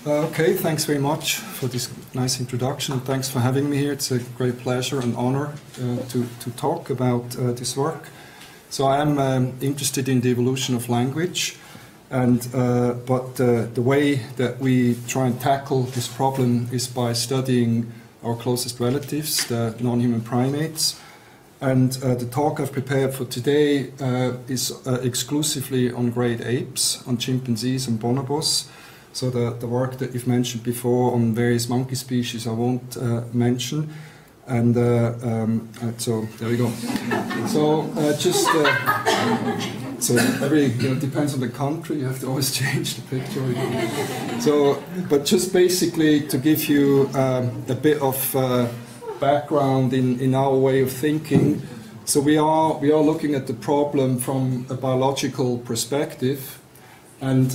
Okay, thanks very much for this nice introduction, and thanks for having me here. It's a great pleasure and honor to talk about this work. So I am interested in the evolution of language, and but the way that we try and tackle this problem is by studying our closest relatives, the non-human primates. And the talk I've prepared for today is exclusively on great apes, on chimpanzees and bonobos. So the work that you've mentioned before on various monkey species I won't mention. And so there we go. So so it depends on the country. You have to always change the picture. So, but just basically to give you a bit of background in our way of thinking. So we are looking at the problem from a biological perspective, and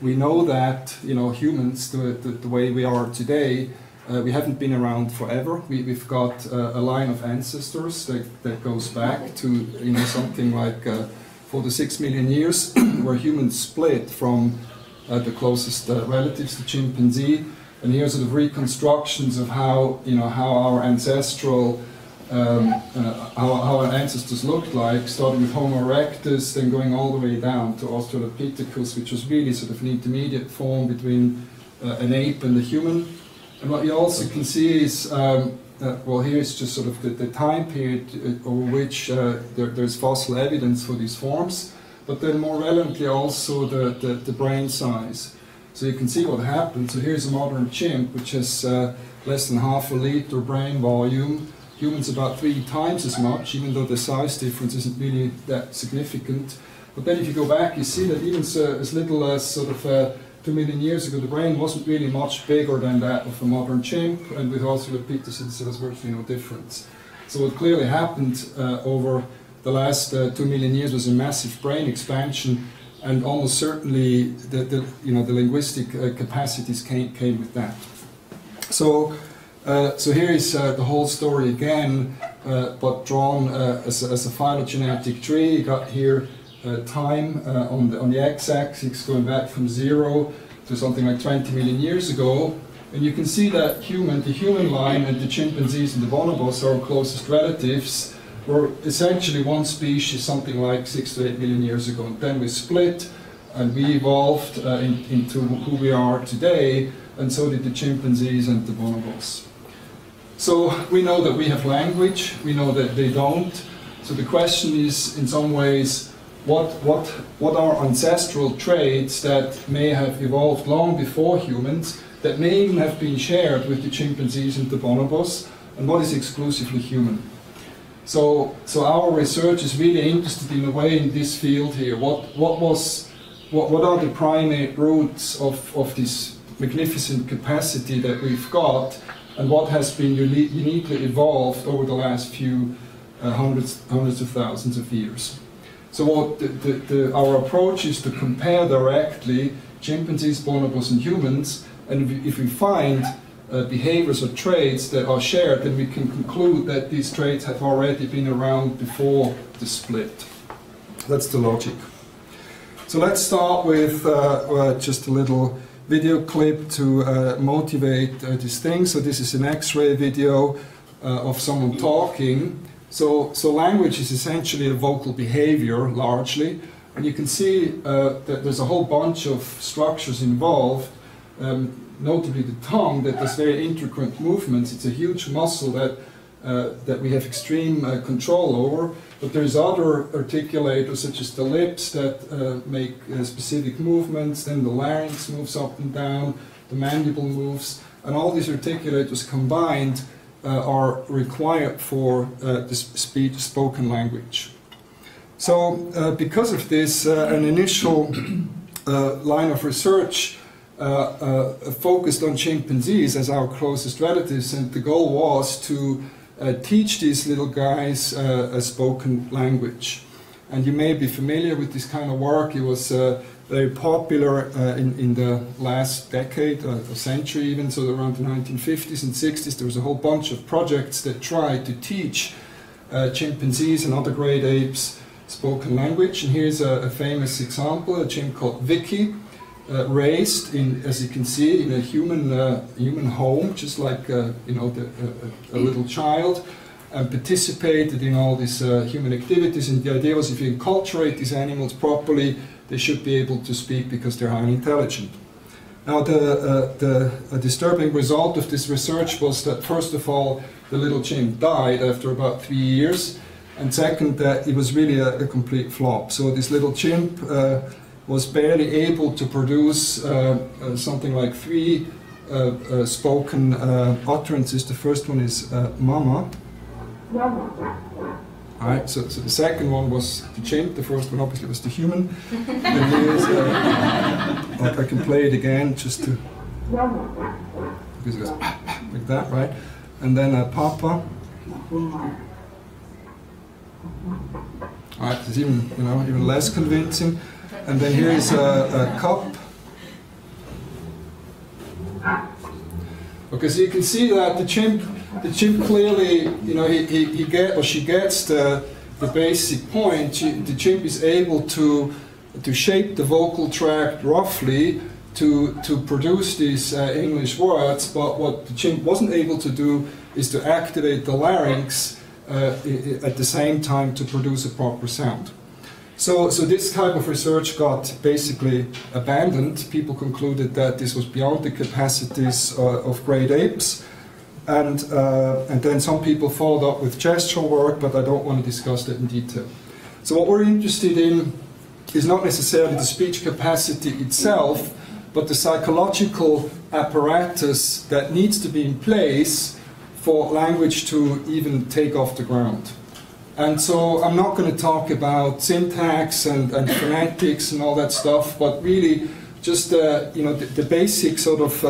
we know that humans, the way we are today, we haven't been around forever. We've got a line of ancestors that goes back to something like 4 to 6 million years, where humans split from the closest relatives, the chimpanzee. And here's sort of reconstructions of how our ancestral how our ancestors looked like, starting with Homo erectus, then going all the way down to Australopithecus, which was really sort of an intermediate form between an ape and a human. And what you also can see is well, here is just sort of the time period over which there's fossil evidence for these forms, but then more relevantly also the brain size. So you can see what happened. So here's a modern chimp, which has less than half a liter brain volume. Humans about 3 times as much, even though the size difference isn't really that significant. But then if you go back, you see that even as little as sort of 2 million years ago, the brain wasn't really much bigger than that of a modern chimp, and with Australopithecus there was virtually no difference. So what clearly happened over the last 2 million years was a massive brain expansion, and almost certainly the linguistic capacities came with that. So here is the whole story again, but drawn as a phylogenetic tree. You got here time on the x-axis going back from 0 to something like 20 million years ago, and you can see that the human line and the chimpanzees and the bonobos, our closest relatives, were essentially one species something like 6 to 8 million years ago, and then we split and we evolved into who we are today, and so did the chimpanzees and the bonobos. So we know that we have language, we know that they don't. So the question is, in some ways, what are ancestral traits that may have evolved long before humans, that may even have been shared with the chimpanzees and the bonobos, and what is exclusively human? So our research is really interested in a way in this field here. What are the primate roots of this magnificent capacity that we've got, and what has been uniquely evolved over the last few hundreds of thousands of years? So our approach is to compare directly chimpanzees, bonobos, and humans, and if we find behaviors or traits that are shared, then we can conclude that these traits have already been around before the split. That's the logic. So let's start with just a little video clip to motivate this thing. So this is an X-ray video of someone talking. So language is essentially a vocal behavior, largely, and you can see that there's a whole bunch of structures involved. Notably the tongue, that does very intricate movements. It's a huge muscle that we have extreme control over, but there's other articulators such as the lips that make specific movements, then the larynx moves up and down, the mandible moves, and all these articulators combined are required for the spoken language. So because of this, an initial line of research focused on chimpanzees as our closest relatives, and the goal was to teach these little guys a spoken language. And you may be familiar with this kind of work. It was very popular in the last decade, or century even, so around the 1950s and 60s. There was a whole bunch of projects that tried to teach chimpanzees and other great apes spoken language. And here's a famous example, a chimp called Vicky. raised in, as you can see, in a human home, just like a little child, and participated in all these human activities. And the idea was, if you enculturate these animals properly, they should be able to speak because they're highly intelligent. Now, the disturbing result of this research was that, first of all, the little chimp died after about 3 years, and second, that it was really a complete flop. So this little chimp was barely able to produce something like 3 spoken utterances. The first one is mama. All right, so the second one was the chimp, the first one obviously was the human. And here's, like I can play it again just to, because it goes like that, right? And then papa. All right, it's even, even less convincing. And then here is a cup. Okay, so you can see that the chimp clearly, she gets the basic point. The chimp is able to shape the vocal tract roughly to produce these English words, but what the chimp wasn't able to do is to activate the larynx at the same time to produce a proper sound. So this type of research got basically abandoned. People concluded that this was beyond the capacities of great apes, and then some people followed up with gestural work, but I don't want to discuss that in detail. So what we're interested in is not necessarily the speech capacity itself, but the psychological apparatus that needs to be in place for language to even take off the ground. And so I'm not going to talk about syntax and phonetics and all that stuff, but really just the basic sort of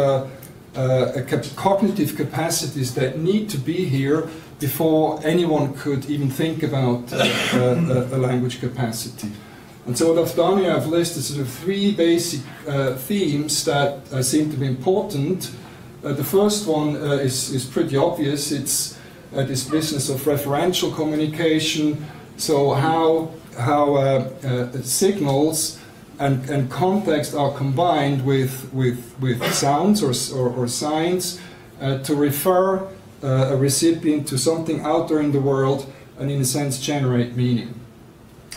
cognitive capacities that need to be here before anyone could even think about a language capacity. And so what I've done here, I've listed sort of 3 basic themes that seem to be important. The first one is pretty obvious. It's this business of referential communication. So how signals and context are combined with sounds or signs to refer a recipient to something out there in the world and, in a sense, generate meaning.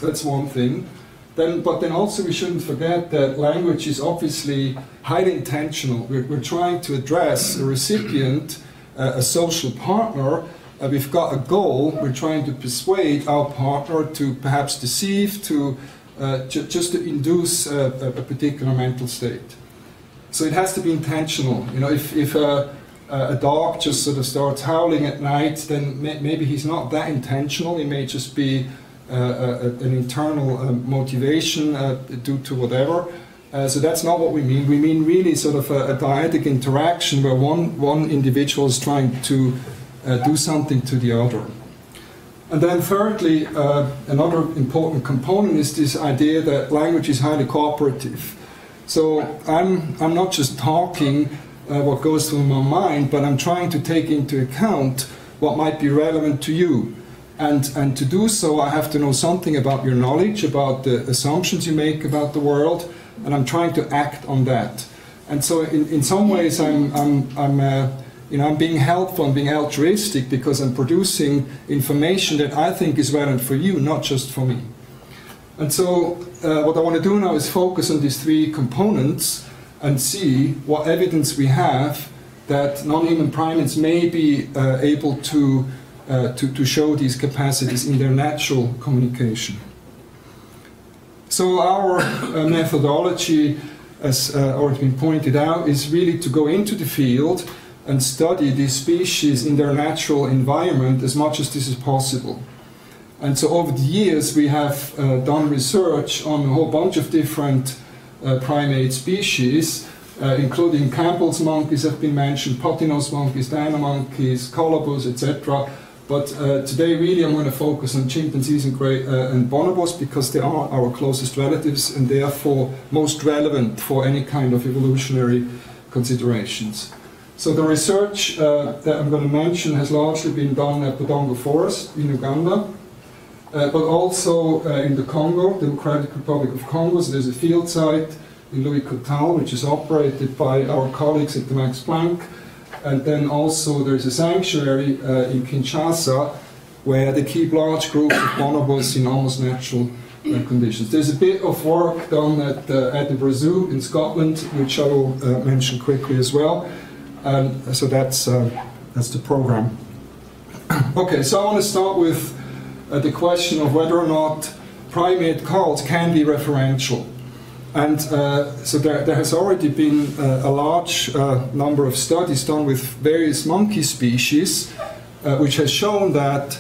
That's one thing. But then also we shouldn't forget that language is obviously highly intentional. We're trying to address a recipient, a social partner. We've got a goal. We're trying to persuade our partner to perhaps deceive, to just to induce a particular mental state. So it has to be intentional. If a dog just sort of starts howling at night, then maybe he's not that intentional. He may just be an internal motivation due to whatever. So that's not what we mean. We mean really sort of a dyadic interaction where one individual is trying to do something to the other. And then thirdly, another important component is this idea that language is highly cooperative. So I'm not just talking what goes through my mind, but I'm trying to take into account what might be relevant to you. And to do so, I have to know something about your knowledge, about the assumptions you make about the world, and I'm trying to act on that. And so in some ways I'm being helpful, I'm being altruistic because I'm producing information that I think is relevant for you, not just for me. And so what I want to do now is focus on these 3 components and see what evidence we have that non-human primates may be able to show these capacities in their natural communication. So our methodology, as already been pointed out, is really to go into the field and study these species in their natural environment as much as this is possible. And so over the years we have done research on a whole bunch of different primate species, including Campbell's monkeys have been mentioned, Potino's monkeys, dino monkeys, colobus, etc. But today really I'm going to focus on chimpanzees and bonobos because they are our closest relatives and therefore most relevant for any kind of evolutionary considerations. So the research that I'm going to mention has largely been done at Budongo Forest in Uganda, but also in the Congo, Democratic Republic of Congo. So there's a field site in Louis Coutal, which is operated by our colleagues at the Max Planck. And then also there's a sanctuary in Kinshasa where they keep large groups of bonobos in almost natural conditions. There's a bit of work done at Edinburgh Zoo in Scotland, which I will mention quickly as well. So that's the program. Okay, so I want to start with the question of whether or not primate calls can be referential. And so there has already been a large number of studies done with various monkey species, which has shown that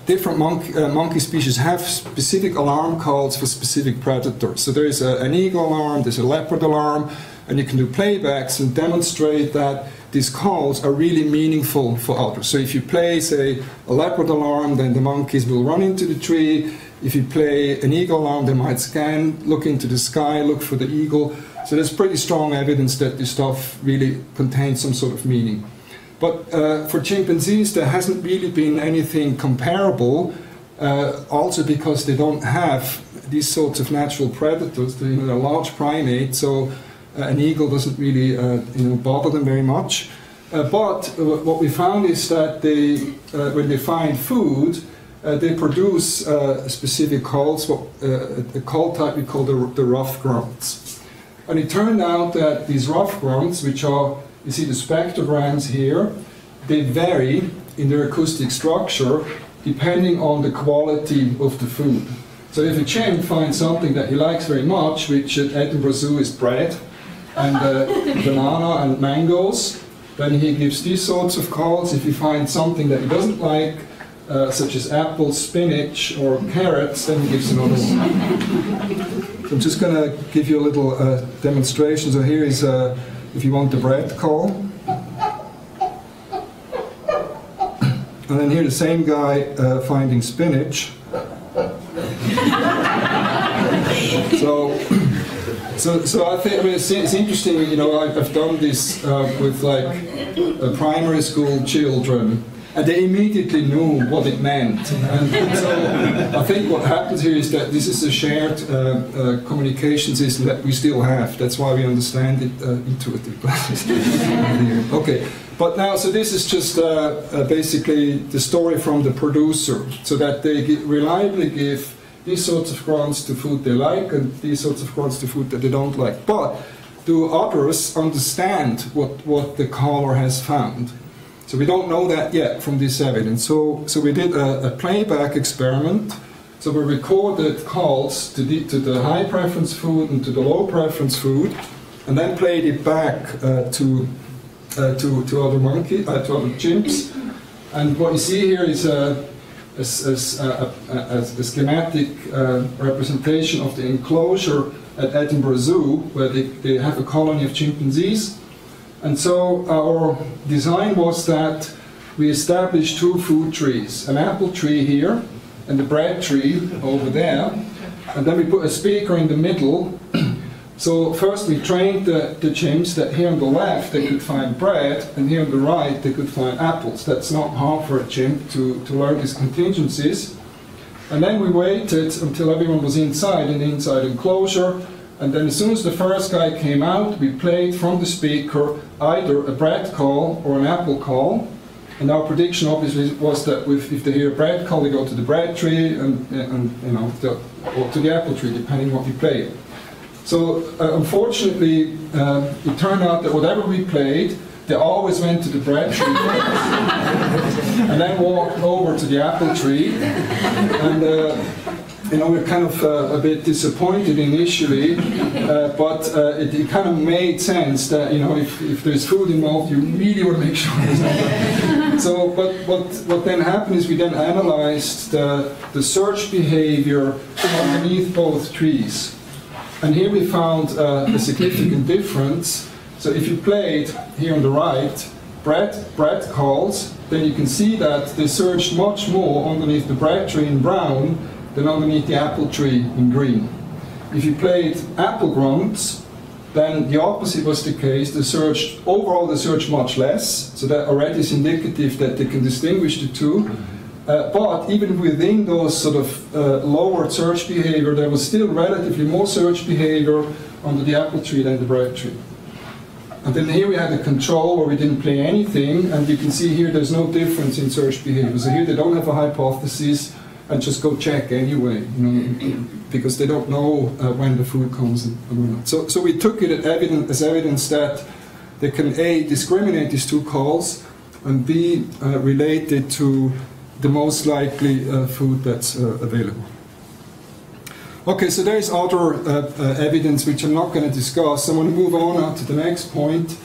different monkey species have specific alarm calls for specific predators. So there is an eagle alarm, there's a leopard alarm, and you can do playbacks and demonstrate that these calls are really meaningful for others. So if you play, say, a leopard alarm, then the monkeys will run into the tree. If you play an eagle alarm, they might scan, look into the sky, look for the eagle. So there's pretty strong evidence that this stuff really contains some sort of meaning. But for chimpanzees, there hasn't really been anything comparable, also because they don't have these sorts of natural predators. They're a large primate, so an eagle doesn't really bother them very much. But what we found is that they, when they find food, they produce specific calls, a call type we call the rough grunts. And it turned out that these rough grunts, which are, you see the spectrograms here, they vary in their acoustic structure depending on the quality of the food. So if a chimp finds something that he likes very much, which at Edinburgh Zoo is bread and banana and mangoes, then he gives these sorts of calls. If he finds something that he doesn't like, such as apples, spinach, or carrots, then he gives another one. So I'm just going to give you a little demonstration. So here is, if you want the bread call. And then here the same guy finding spinach. So I think, I mean, it's interesting, I've done this with like primary school children, and they immediately knew what it meant. And so I think what happens here is that this is a shared communication system that we still have. That's why we understand it intuitively. Okay, but now, so this is just basically the story from the producer, so that they reliably give these sorts of grunts to food they like and these sorts of grunts to food that they don't like. But do others understand what the caller has found? So we don't know that yet from this evidence. So we did a playback experiment. So we recorded calls to the high preference food and to the low preference food, and then played it back to other chimps. And what you see here is a schematic representation of the enclosure at Edinburgh Zoo, where they have a colony of chimpanzees. And so our design was that we established two food trees, an apple tree here and the bread tree over there, and then we put a speaker in the middle. So first we trained the chimps that here on the left they could find bread, and here on the right they could find apples. That's not hard for a chimp to learn these contingencies. And then we waited until everyone was inside in the inside enclosure, and then as soon as the first guy came out, we played from the speaker either a bread call or an apple call. And our prediction obviously was that if they hear a bread call, they go to the bread tree or to the apple tree, depending on what we play. So unfortunately, it turned out that whatever we played, they always went to the bread tree and then walked over to the apple tree. And we're kind of a bit disappointed initially, but it kind of made sense that if there's food involved, you really want to make sure there's not. So, but what then happened is we then analyzed the search behavior underneath both trees. And here we found a significant difference. So if you played here on the right bread calls, then you can see that they searched much more underneath the bread tree in brown than underneath the apple tree in green. If you played apple grunts, then the opposite was the case. Overall they searched much less, so that already is indicative that they can distinguish the two. But even within those sort of lower search behavior, there was still relatively more search behavior under the apple tree than the bread tree. And then here we had a control where we didn't play anything, and you can see here there's no difference in search behavior. So here they don't have a hypothesis and just go check anyway, you know, because they don't know when the food comes. So we took it as evidence that they can A, discriminate these two calls, and B, relate it to the most likely food that's available. Okay, so there is other evidence which I'm not going to discuss. I want to move on now to the next point,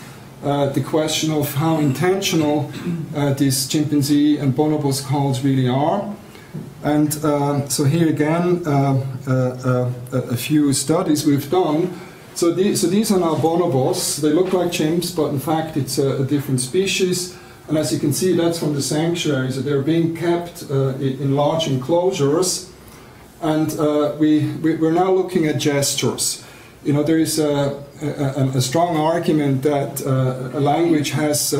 the question of how intentional these chimpanzee and bonobos calls really are. And so here again, a few studies we've done. So these are now bonobos. They look like chimps, but in fact it's a different species. And as you can see, that's from the sanctuary. So they're being kept in large enclosures. And we're now looking at gestures. You know, there is a strong argument that a language has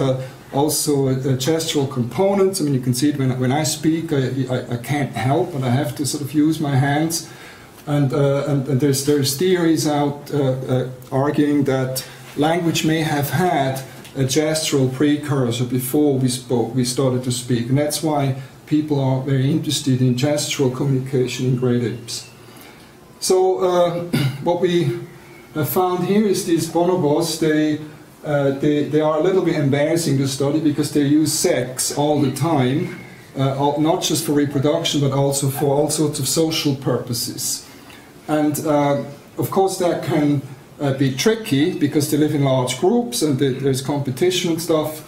also a gestural component. I mean, you can see it when I speak, I can't help, and I have to sort of use my hands. And there's theories out arguing that language may have had a gestural precursor before we started to speak, and that's why people are very interested in gestural communication in great apes. So what we have found here is these bonobos, they are a little bit embarrassing to study because they use sex all the time, not just for reproduction but also for all sorts of social purposes. And of course that can be tricky because they live in large groups and there's competition and stuff.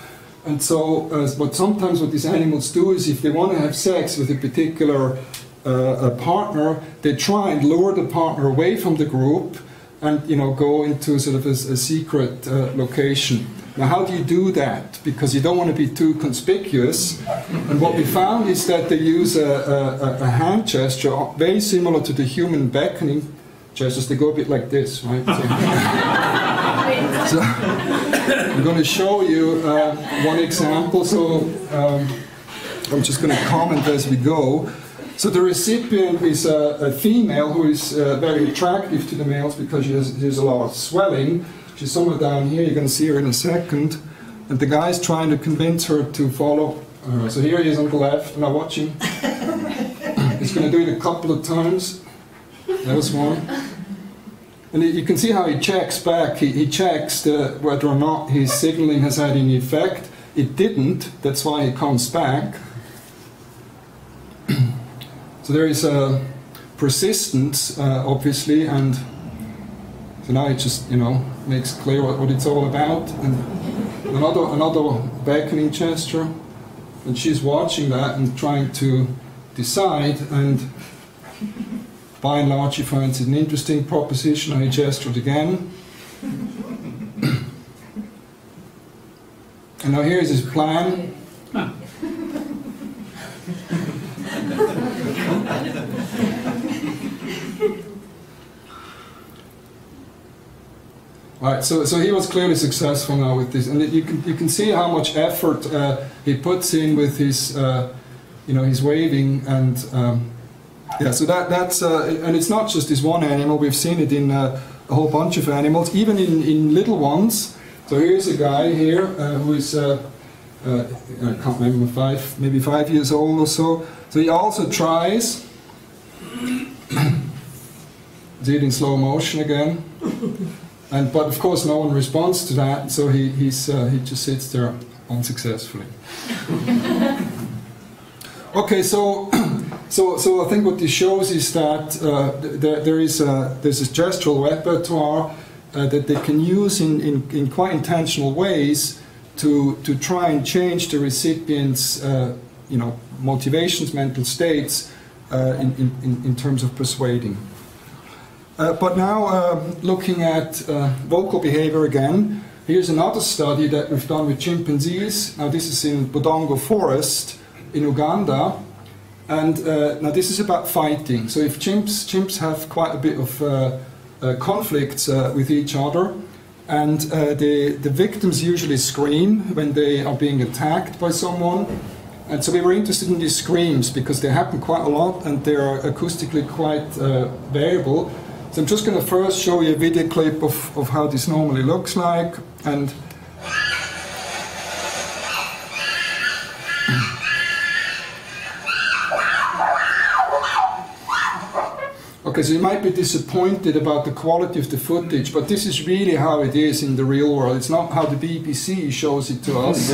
And so, but sometimes what these animals do is if they want to have sex with a particular partner, they try and lure the partner away from the group and, you know, go into sort of a secret location. Now, how do you do that? Because you don't want to be too conspicuous. And what we found is that they use a hand gesture very similar to the human beckoning gestures. They go a bit like this, right? So I'm going to show you one example. So I'm just going to comment as we go. So the recipient is a female who is very attractive to the males because she has a lot of swelling. She's somewhere down here. You're going to see her in a second. And the guy is trying to convince her to follow her. So here he is on the left. Now watch him. He's going to do it a couple of times. That was one. And you can see how he checks back. He checks whether or not his signaling has had any effect. It didn't. That's why he comes back. So there is a persistence, obviously, and so now it just, you know, makes clear what it's all about. And another beckoning gesture, and she's watching that and trying to decide. And by and large, she finds it an interesting proposition. I gestured again. And now here is his plan. Right, so he was clearly successful now with this, and you can see how much effort he puts in with his, you know, his waving, and yeah. So that's and it's not just this one animal. We've seen it in a whole bunch of animals, even in little ones. So here's a guy here who is I can't remember, maybe 5 years old or so. So he also tries. See it in slow motion again. But of course no one responds to that, so he just sits there unsuccessfully. Okay, so I think what this shows is that there's this gestural repertoire that they can use in quite intentional ways to try and change the recipient's you know, motivations, mental states in terms of persuading. But now, looking at vocal behavior again, here's another study that we've done with chimpanzees. Now this is in Budongo Forest in Uganda, and now this is about fighting. So if chimps have quite a bit of conflicts with each other, and the victims usually scream when they are being attacked by someone. And so we were interested in these screams because they happen quite a lot and they are acoustically quite variable. So I'm just going to first show you a video clip of how this normally looks like. And okay, so you might be disappointed about the quality of the footage, but this is really how it is in the real world. It's not how the BBC shows it to us,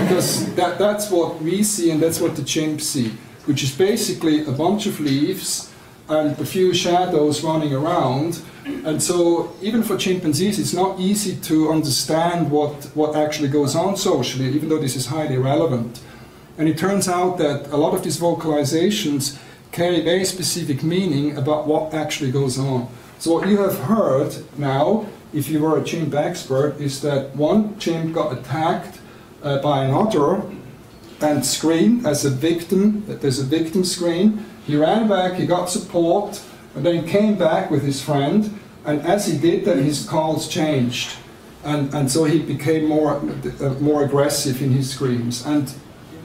because that's what we see and that's what the chimps see, which is basically a bunch of leaves and a few shadows running around. And so even for chimpanzees, it's not easy to understand what actually goes on socially, even though this is highly relevant. And it turns out that a lot of these vocalizations carry very specific meaning about what actually goes on. So what you have heard now, if you were a chimp expert, is that one chimp got attacked by another and screamed as a victim. There's a victim scream. He ran back, he got support, and then he came back with his friend, and as he did that, his calls changed. And so he became more aggressive in his screams. And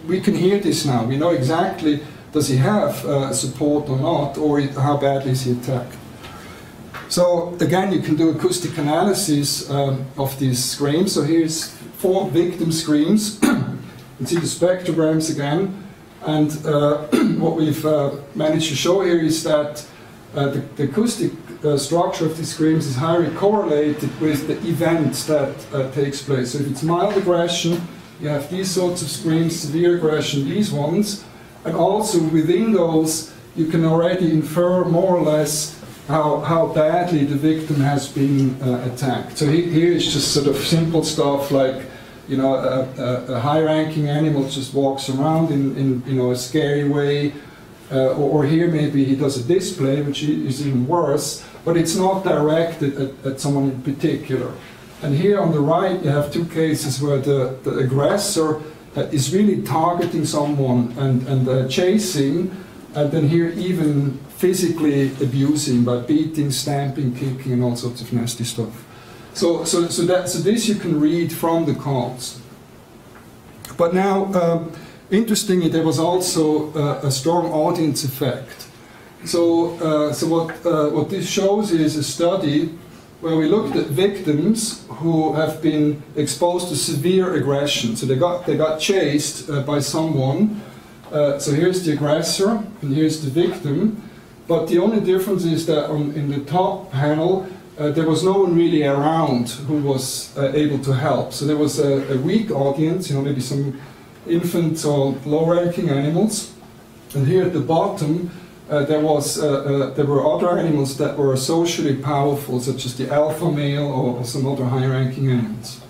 we can hear this now. We know exactly, does he have support or not, or how badly is he attacked. So again, you can do acoustic analysis of these screams. So here's 4 victim screams. You can see the spectrograms again. And what we've managed to show here is that the acoustic structure of these screams is highly correlated with the events that takes place. So if it's mild aggression, you have these sorts of screams, severe aggression, these ones. And also within those, you can already infer more or less how badly the victim has been attacked. So here is just sort of simple stuff like, you know, a high-ranking animal just walks around in you know, a scary way, or here maybe he does a display, which is even worse, but it's not directed at someone in particular. And here on the right, you have 2 cases where the aggressor is really targeting someone and chasing, and then here even physically abusing by beating, stamping, kicking, and all sorts of nasty stuff. So this you can read from the calls. But now, interestingly, there was also a strong audience effect. So what this shows is a study where we looked at victims who have been exposed to severe aggression. So they got chased by someone. So here's the aggressor and here's the victim. But the only difference is that in the top panel, there was no one really around who was able to help. So there was a weak audience, you know, maybe some infants or low-ranking animals. And here at the bottom, there were other animals that were socially powerful, such as the alpha male or some other high-ranking animals.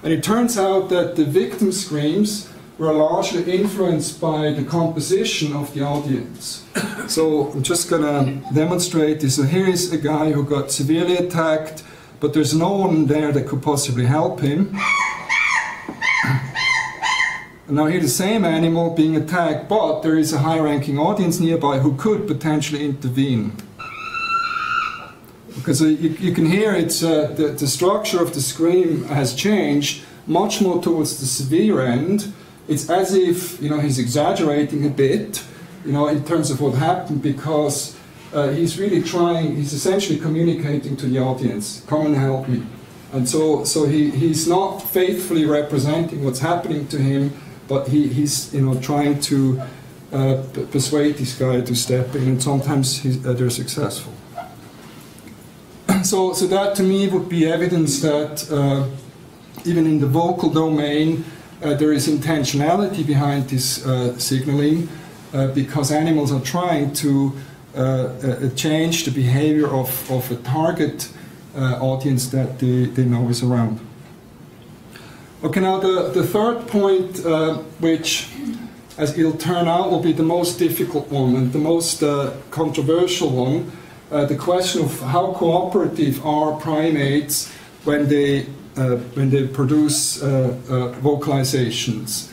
And it turns out that the victim screams were largely influenced by the composition of the audience. So I'm just going to demonstrate this. So here is a guy who got severely attacked, but there's no one there that could possibly help him. And now here's the same animal being attacked, but there is a high-ranking audience nearby who could potentially intervene. Because you can hear it's the structure of the scream has changed much more towards the severe end. It's as if, you know, he's exaggerating a bit, you know, in terms of what happened, because he's really trying, he's essentially communicating to the audience, come and help me. And so he's not faithfully representing what's happening to him, but he's, you know, trying to persuade this guy to step in, and sometimes they're successful. So that to me would be evidence that even in the vocal domain, there is intentionality behind this signaling, because animals are trying to change the behavior of a target audience that they know is around. Okay, now the third point, which, as it'll turn out, will be the most difficult one and the most controversial one, the question of how cooperative are primates when they produce vocalizations.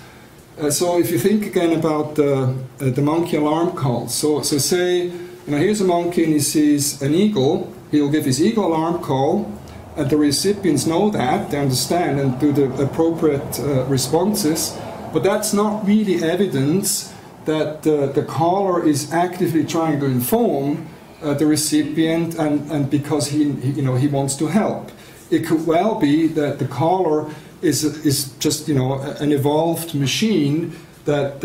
So if you think again about the monkey alarm calls, so say, you know, here's a monkey and he sees an eagle, he'll give his eagle alarm call, and the recipients know that, they understand and do the appropriate responses, but that's not really evidence that the caller is actively trying to inform the recipient, and because he wants to help. It could well be that the caller is just an evolved machine that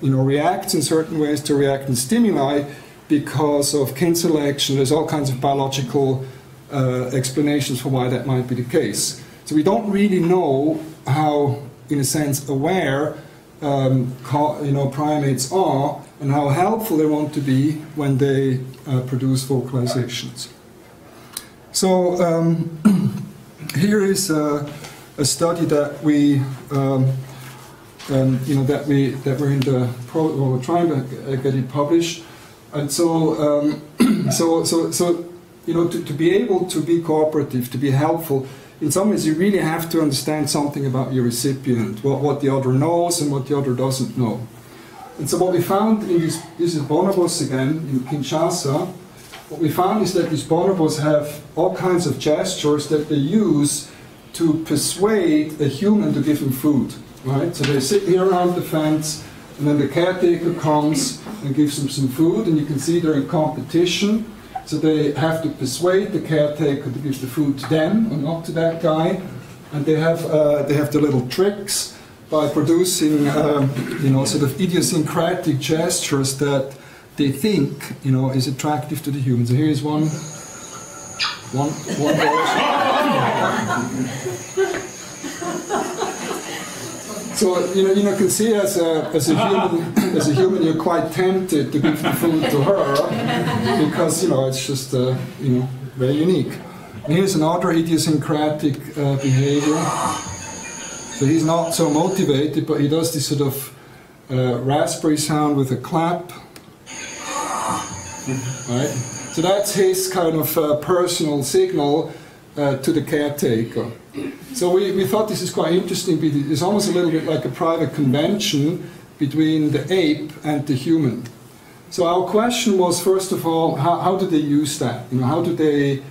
reacts in certain ways to reactant stimuli because of kin selection. There's all kinds of biological explanations for why that might be the case. So we don't really know how, in a sense, aware primates are and how helpful they want to be when they produce vocalizations. So here is a study that we that we're in the we're trying to get it published, and so to be able to be cooperative, to be helpful, in some ways you really have to understand something about your recipient, what the other knows and what the other doesn't know. And so what we found in this is bonobos again in Kinshasa. What we found is that these bonobos have all kinds of gestures that they use to persuade a human to give them food. Right? So they sit here around the fence, and then the caretaker comes and gives them some food, and you can see they're in competition. So they have to persuade the caretaker to give the food to them and not to that guy. And they have the little tricks by producing sort of idiosyncratic gestures that they think is attractive to the humans. So here's one So you can see as a human you're quite tempted to give the food to her because it's just very unique. And here's another idiosyncratic behavior. So he's not so motivated, but he does this sort of raspberry sound with a clap. Right? So that's his kind of personal signal to the caretaker. So we thought this is quite interesting because it's almost a little bit like a private convention between the ape and the human. So our question was, first of all, how do they use that? How do they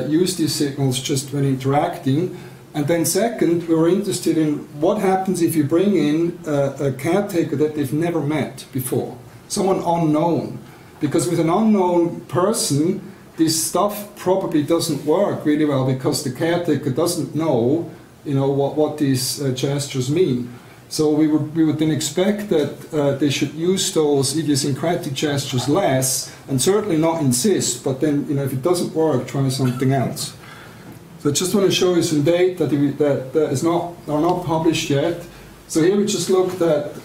use these signals just when interacting? And then second, we were interested in what happens if you bring in a caretaker that they've never met before, someone unknown. Because with an unknown person, this stuff probably doesn't work really well because the caretaker doesn't know, what these gestures mean. So we would then expect that they should use those idiosyncratic gestures less, and certainly not insist. But then, if it doesn't work, try something else. So I just want to show you some data that are not published yet. So here we just looked at.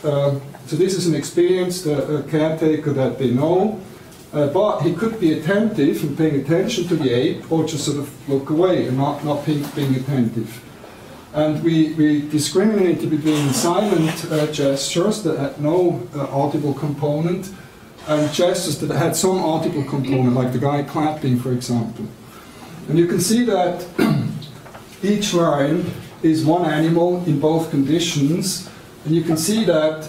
So this is an experienced caretaker that they know. But he could be attentive and paying attention to the ape, or just sort of look away and not being attentive. And we discriminated between silent gestures that had no audible component and gestures that had some audible component, like the guy clapping, for example. And you can see that each line is one animal in both conditions. And you can see that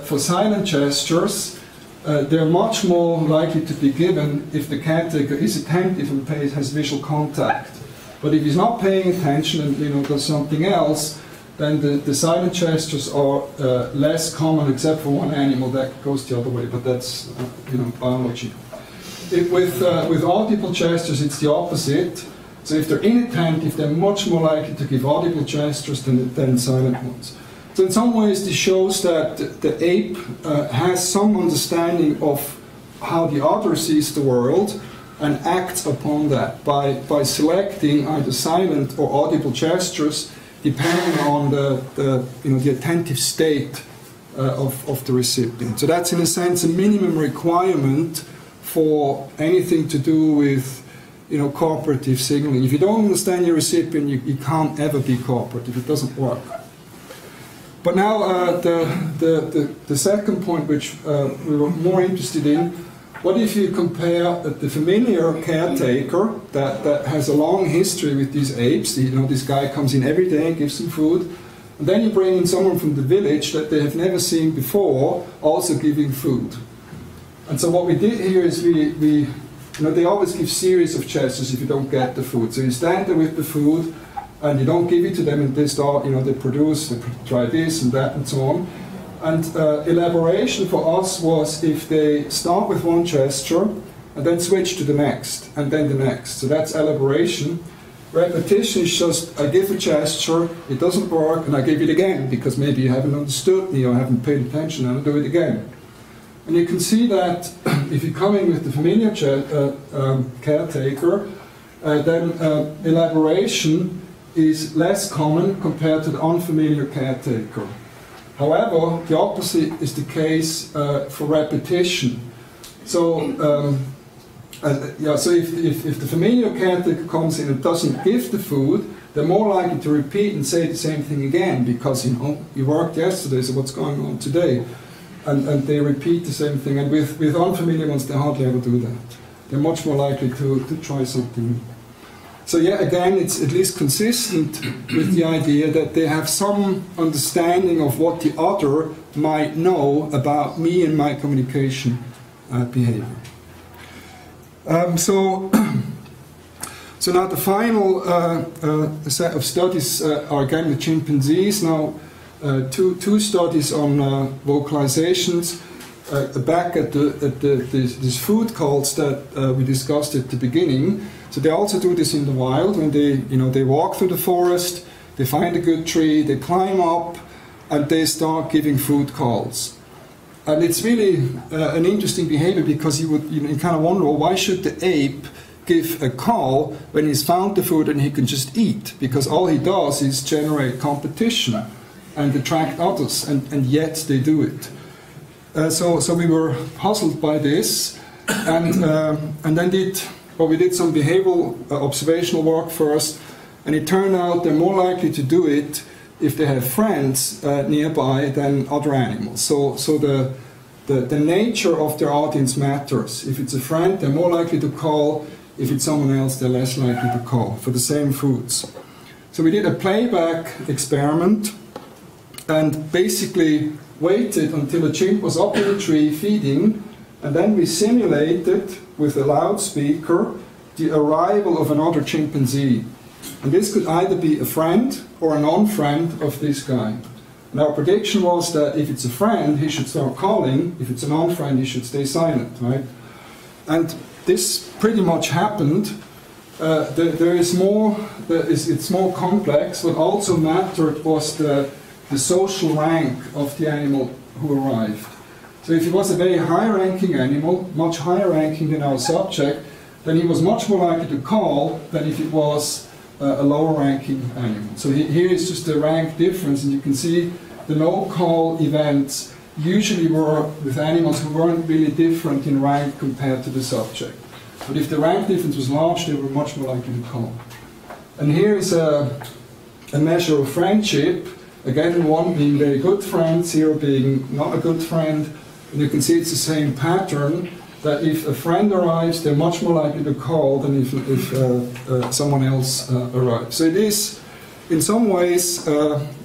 for silent gestures, they're much more likely to be given if the caretaker is attentive and has visual contact. But if he's not paying attention and does something else, then the silent gestures are less common, except for one animal that goes the other way. But that's biology. With audible gestures, it's the opposite. So if they're inattentive, they're much more likely to give audible gestures than silent ones. So in some ways this shows that the ape has some understanding of how the other sees the world and acts upon that by selecting either silent or audible gestures depending on the attentive state of the recipient. So that's in a sense a minimum requirement for anything to do with cooperative signaling. If you don't understand your recipient, you can't ever be cooperative. It doesn't work. But now the second point, which we were more interested in, what if you compare the familiar caretaker that has a long history with these apes? This guy comes in every day, gives them food, and then you bring in someone from the village that they have never seen before, also giving food. And so what we did here is they always give series of gestures if you don't get the food. So you stand there with the food, and you don't give it to them, and they start, they try this and that and so on. And elaboration for us was if they start with one gesture, and then switch to the next, and then the next. So that's elaboration. Repetition is just, I give a gesture, it doesn't work, and I give it again, because maybe you haven't understood me or haven't paid attention, and I do it again. And you can see that if you come in with the familiar caretaker, then elaboration is less common compared to the unfamiliar caretaker. However, the opposite is the case for repetition. So, so if the familiar caretaker comes in and doesn't give the food, they're more likely to repeat and say the same thing again, because you worked yesterday, so what's going on today? And they repeat the same thing. And with unfamiliar ones, they hardly ever do that. They're much more likely to try something new. So yeah, again, it's at least consistent with the idea that they have some understanding of what the other might know about me and my communication behavior. So now the final set of studies are again with chimpanzees. Now, two studies on vocalizations back at these food calls that we discussed at the beginning. So they also do this in the wild when they walk through the forest, they find a good tree, they climb up, and they start giving food calls. And it's really an interesting behavior, because you kind of wonder, well, why should the ape give a call when he's found the food and he can just eat? Because all he does is generate competition and attract others, and yet they do it. So we were puzzled by this, and then we did some behavioral observational work first, and it turned out they're more likely to do it if they have friends nearby than other animals. So the nature of their audience matters. If it's a friend, they're more likely to call. If it's someone else, they're less likely to call for the same foods. So we did a playback experiment and basically waited until a chimp was up in a tree feeding, and then we simulated with a loudspeaker the arrival of another chimpanzee. And this could either be a friend or a non-friend of this guy. And our prediction was that if it's a friend, he should start calling. If it's a non-friend, he should stay silent, right? And this pretty much happened. There is more. It's more complex. What also mattered was the social rank of the animal who arrived. So if it was a very high-ranking animal, much higher ranking than our subject, then he was much more likely to call than if it was a lower-ranking animal. So here is just the rank difference, and you can see the no-call events usually were with animals who weren't really different in rank compared to the subject. But if the rank difference was large, they were much more likely to call. And here is a measure of friendship. Again, one being very good friend, 0 being not a good friend. And you can see it's the same pattern, that if a friend arrives, they're much more likely to call than if someone else arrives. So it is, in some ways,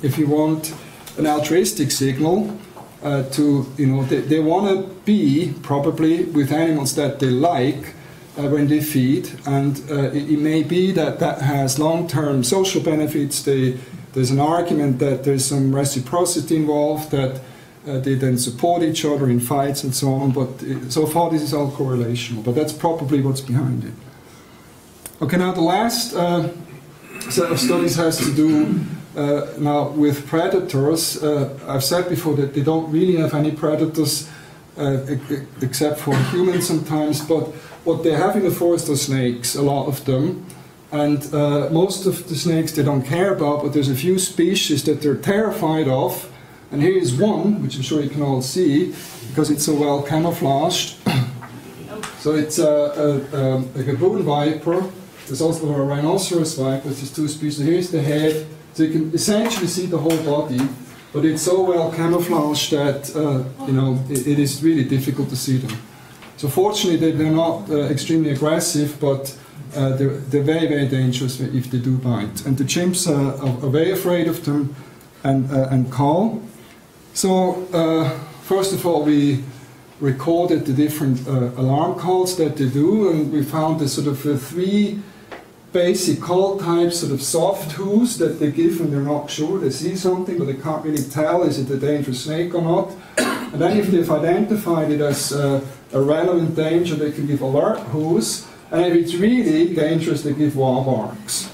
if you want, an altruistic signal they want to be probably with animals that they like when they feed, and it may be that that has long-term social benefits. There's an argument that there's some reciprocity involved, that they then support each other in fights and so on, but so far this is all correlational, but that's probably what's behind it. Okay, now the last set of studies has to do now with predators. I've said before that they don't really have any predators except for humans sometimes, but what they have in the forest are snakes, a lot of them. And most of the snakes they don't care about, but there's a few species that they're terrified of. And here is one, which I'm sure you can all see, because it's so well camouflaged. So it's a gaboon viper. There's also a rhinoceros viper. There's 2 species. Here's the head. So you can essentially see the whole body, but it's so well camouflaged that it is really difficult to see them. So fortunately, they're not extremely aggressive, but they're very, very dangerous if they do bite. And the chimps are very afraid of them and call. So first of all, we recorded the different alarm calls that they do, and we found the sort of 3 basic call types, sort of soft whoos that they give when they're not sure. They see something, but they can't really tell is it a dangerous snake or not. And then if they've identified it as a relevant danger, they can give alert whoos, and if it's really dangerous, they give wah barks.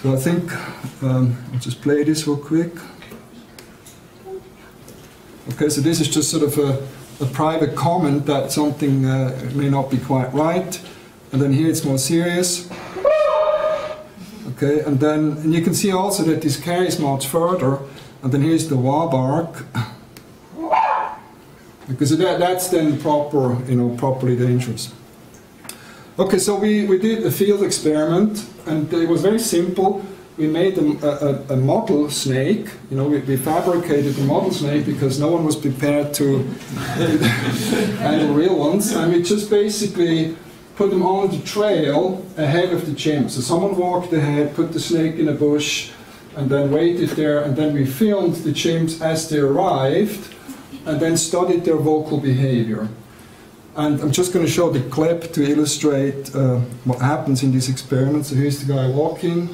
So I think I'll just play this real quick. Okay, so this is just sort of a private comment that something may not be quite right, and then here it's more serious. Okay, and you can see also that this carries much further, and then here's the wah bark, because that's then proper, properly dangerous. Okay, so we did a field experiment, and it was very simple. We made a model snake. We fabricated a model snake because no one was prepared to handle real ones, and we just basically put them on the trail ahead of the chimp. So someone walked ahead, put the snake in a bush, and then waited there, and then we filmed the chimps as they arrived, and then studied their vocal behavior. And I'm just going to show the clip to illustrate what happens in this experiment. So here's the guy walking.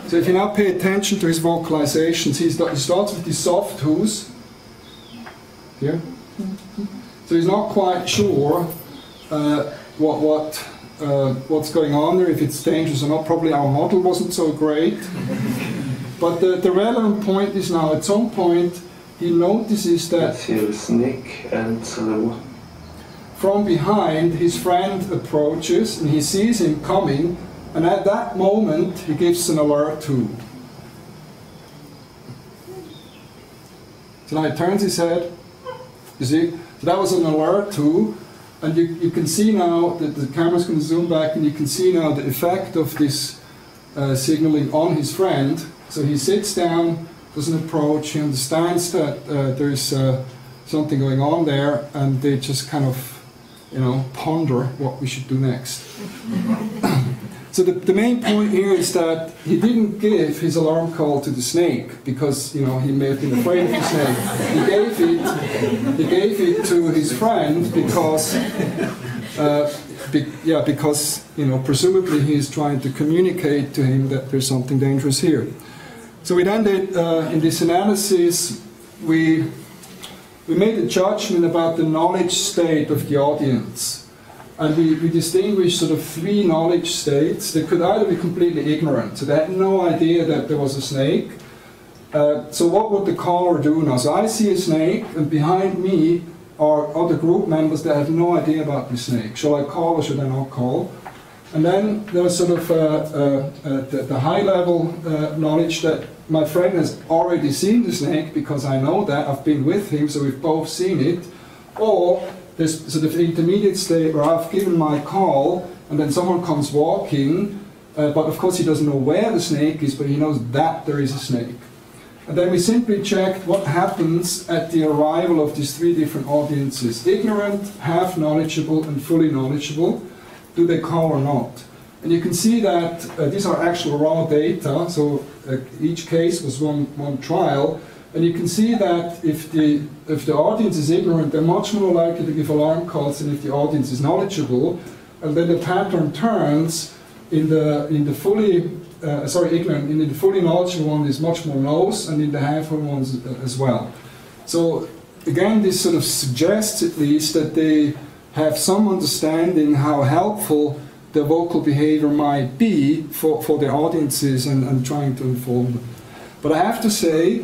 So if you now pay attention to his vocalizations, he starts with these soft whoos. Here. So he's not quite sure what's going on there, if it's dangerous or not. Probably our model wasn't so great. But the relevant point is now, at some point, he notices that sneak and slow. From behind, his friend approaches, and he sees him coming, and at that moment, he gives an alert who. So now he turns his head, you see? So that was an alert who, and you can see now that the camera's going to zoom back, and you can see now the effect of this signaling on his friend. So he sits down, doesn't approach, he understands that there's something going on there, and they just kind of, ponder what we should do next. So the main point here is that he didn't give his alarm call to the snake because, he may have been afraid of the snake. He gave it to his friend because, because presumably he is trying to communicate to him that there's something dangerous here. So we then did, in this analysis, we made a judgment about the knowledge state of the audience. And we distinguished sort of three knowledge states. They could either be completely ignorant, so they had no idea that there was a snake. So what would the caller do now? So I see a snake, and behind me are other group members that have no idea about the snake. Shall I call or should I not call? And then there was sort of the high-level knowledge that my friend has already seen the snake because I know that, I've been with him, so we've both seen it. Or there's sort of intermediate state where I've given my call and then someone comes walking, but of course he doesn't know where the snake is, but he knows that there is a snake. And then we simply checked what happens at the arrival of these three different audiences. Ignorant, half knowledgeable, and fully knowledgeable. Do they call or not? And you can see that these are actual raw data, so each case was one trial. And you can see that if the audience is ignorant, they're much more likely to give alarm calls than if the audience is knowledgeable. And then the pattern turns in the fully ignorant, in the fully knowledgeable one is much more no's, and in the half-knowledgeable ones as well. So again, this sort of suggests at least that they have some understanding how helpful their vocal behavior might be for their audiences and trying to inform them. But I have to say,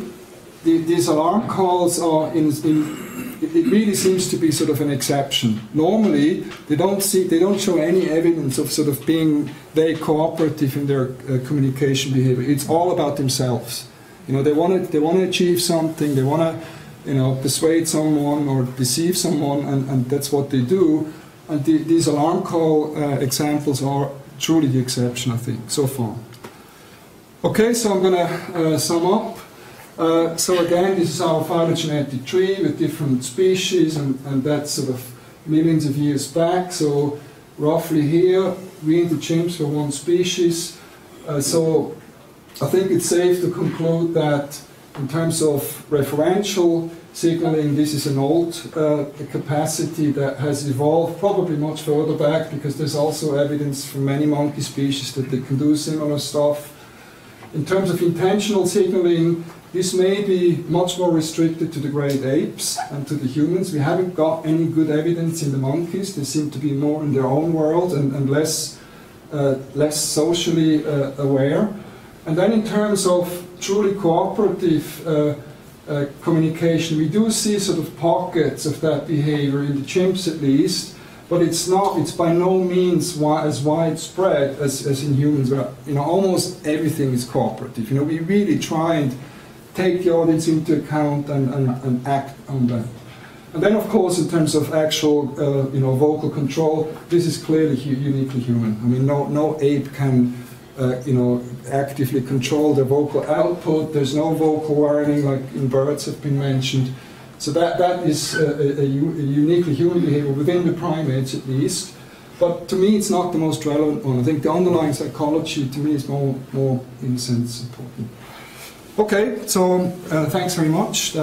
these alarm calls are it really seems to be sort of an exception. Normally, they don't show any evidence of sort of being very cooperative in their communication behavior. It's all about themselves. They want to achieve something. They want to persuade someone or deceive someone, and that's what they do. And these alarm call examples are truly the exception, I think, so far. Okay, so I'm going to sum up. So again, this is our phylogenetic tree with different species, and that's sort of millions of years back. So roughly here, we and the chimps were one species. So I think it's safe to conclude that in terms of referential signaling, this is an old capacity that has evolved probably much further back, because there's also evidence from many monkey species that they can do similar stuff. In terms of intentional signaling, This may be much more restricted to the great apes and to the humans. We haven't got any good evidence in the monkeys. They seem to be more in their own world and less socially aware. And then in terms of truly cooperative communication, we do see sort of pockets of that behavior in the chimps at least, but it's by no means as widespread as in humans, where almost everything is cooperative. We really try and take the audience into account and act on that. And then, of course, in terms of actual vocal control, this is clearly uniquely human. I mean, no ape can actively control their vocal output. There's no vocal warning like in birds have been mentioned. So that is a uniquely human behavior within the primates at least. But to me, it's not the most relevant one. I think the underlying psychology to me is more in a sense important. Okay, so thanks very much.